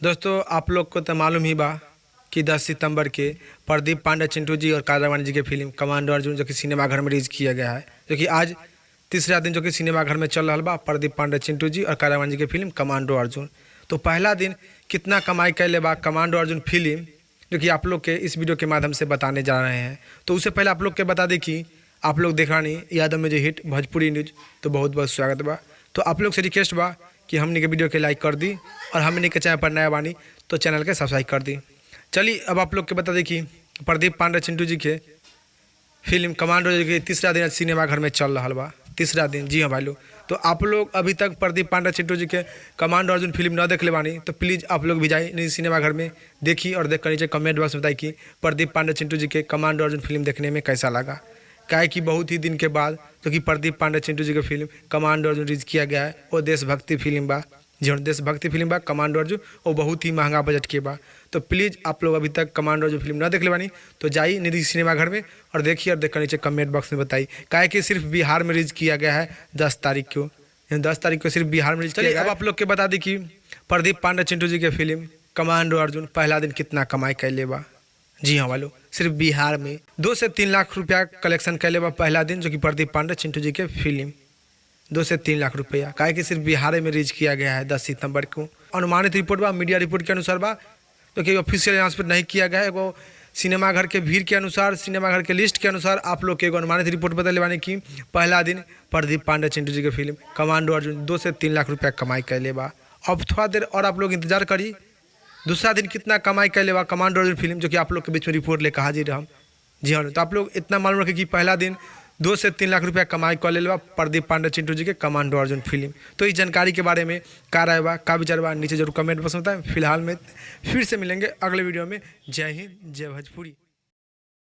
दोस्तों आप लोग को तो मालूम ही बा कि 10 सितंबर के प्रदीप पांडे चिंटू जी और कालारानी जी की फिल्म कमांडो अर्जुन जो कि सिनेमाघर में रिलीज किया गया है, जो कि आज तीसरा दिन जो कि सिनेमाघर में चल रहा बा। प्रदीप पांडे चिंटू जी और कालारानी जी की फिल्म कमांडो अर्जुन तो पहला दिन कितना कमाई कैले बा कमांडो अर्जुन फिल्म, जो कि आप लोग के इस वीडियो के माध्यम से बताने जा रहे हैं। तो उससे पहले आप लोग के बता दें कि आप लोग देख रही यादव में जो हिट भोजपुरी न्यूज, तो बहुत बहुत स्वागत बा। तो आप लोग से रिक्वेस्ट बा कि हमने के वीडियो के लाइक कर दी और हमने के चैनल पर नया बानी तो चैनल के सब्सक्राइब कर दी। चलिए अब आप लोग के बता दें कि प्रदीप पांडे चिंटू जी के फिल्म कमांडो जी के तीसरा दिन सिनेमाघर में चल रहा बा। तीसरा दिन, जी हाँ भाई लोग। तो आप लोग अभी तक प्रदीप पांडे चिंटू जी के कमांडो अर्जुन फिल्म न देख ले बानी तो प्लीज़ आप लोग भी जाइए नहीं सिनेमाघर में देखी और देख कर नीचे कमेंट बॉक्स में बताइए कि प्रदीप पांडे चिंटू जी के कमांडो अर्जुन फिल्म देखने में कैसा लगा। क्या है कि बहुत ही दिन के बाद जो कि प्रदीप पांडे चिंटू जी की फिल्म कमांडो अर्जुन रिलीज किया गया है, वो देशभक्ति फिल्म बा। जी हाँ, देशभक्ति फिल्म बा कमांडो अर्जुन, वो बहुत ही महंगा बजट के बा। तो प्लीज़ आप लोग अभी तक कमांडो अर्जुन फिल्म ना देख ले बानी तो जाइए निधि सिनेमाघर में और देखिए और देखकर नीचे कमेंट बॉक्स में बताइए। क्या है कि सिर्फ बिहार में रिलीज किया गया है 10 तारीख को, 10 तारीख को सिर्फ बिहार में रिलीज किया गया है। अब आप लोग के बता दी कि प्रदीप पांडे चिंटू जी के फिल्म कमांडो अर्जुन पहला दिन कितना कमाई कैले बा। जी हाँ वालों, सिर्फ बिहार में 2 से 3 लाख रुपया कलेक्शन कैले बा पहला दिन, जो कि प्रदीप पांडे चिंटू जी के फिल्म 2 से 3 लाख रुपया। काहे कि सिर्फ बिहार में रिलीज किया गया है 10 सितंबर को। अनुमानित रिपोर्ट बा, मीडिया रिपोर्ट के अनुसार बा, जो कि ऑफिशियल अनाउंसमेंट नहीं किया गया है। वो सिनेमाघर के भीड़ के अनुसार, सिनेमाघर के लिस्ट के अनुसार आप लोग के एगो अनुमानित रिपोर्ट बदले बानी कि पहला दिन प्रदीप पांडे चिंटू जी के फिल्म कमांडो अर्जुन 2 से 3 लाख रुपया कमाई कैले बा। अब थोड़ा देर और आप लोग इंतजार करी दूसरा दिन कितना कमाई कैले बा कमांडो अर्जुन फिल्म, जो कि आप लोग के बीच में रिपोर्ट लेकर हाजिर हम। जी हाँ, तो आप लोग इतना मालूम रखें कि पहला दिन 2 से 3 लाख रुपया कमाई कर ले बा प्रदीप पांडे चिंटू जी के कमांडो अर्जुन फिल्म। तो इस जानकारी के बारे में का राय बा, का विचार बा, नीचे जरूर कमेंट बॉक्स में बताएं। फिलहाल में फिर से मिलेंगे अगले वीडियो में। जय हिंद, जय भोजपुरी।